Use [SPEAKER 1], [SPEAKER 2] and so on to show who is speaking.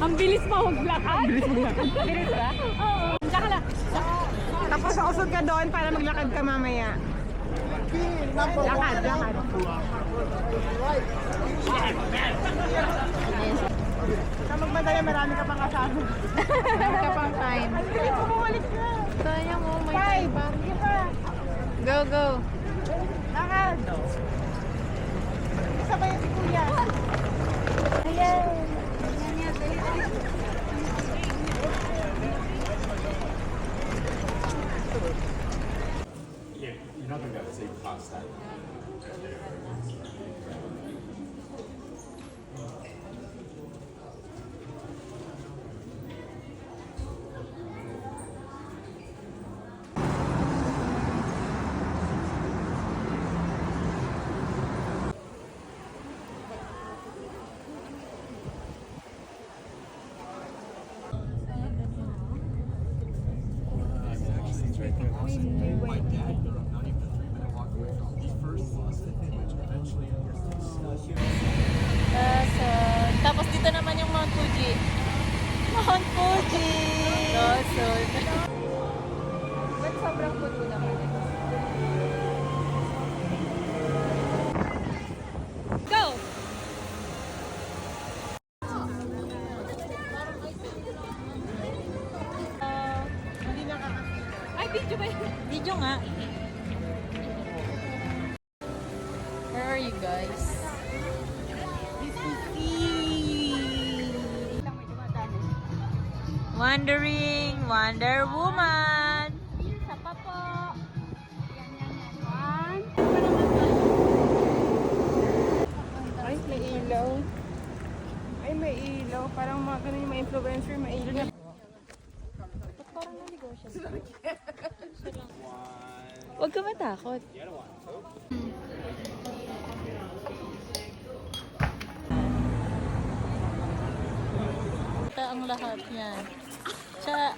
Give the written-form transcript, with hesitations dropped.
[SPEAKER 1] Ang bilis mo maglakad. Bilis ba? Oo. Tsaka lang.
[SPEAKER 2] Tapos usod ka doon para maglakad ka mamaya. Lakad, lakad. Sa magmadali, marami ka pang kasama.
[SPEAKER 1] Marami ka pang time.
[SPEAKER 2] Ay, bumalik ka.
[SPEAKER 1] Sayang mo, may time pa.
[SPEAKER 2] Sige pa.
[SPEAKER 1] Go, go.
[SPEAKER 2] Lakad. Sabay si Kuya. Ayan.
[SPEAKER 3] Yeah, you're not going to be able to see past that.
[SPEAKER 1] Tapos dito naman yung Mount Fuji. Mount Fuji! Lawson.
[SPEAKER 2] Ba't sobrang puto naman?
[SPEAKER 1] Go!
[SPEAKER 2] Hindi nakakakita.
[SPEAKER 1] Ay, video ba yun? Video nga. Where are you guys? Wandering Wonder Woman.
[SPEAKER 2] Isa pa po. One. Ay, may ilaw. Ay, may ilaw. Parang mga ganun yung mga influencer, may ilaw na.
[SPEAKER 1] Parang naligaw siya. Huwag ka matakot. Ito ang lahat yan. Siya,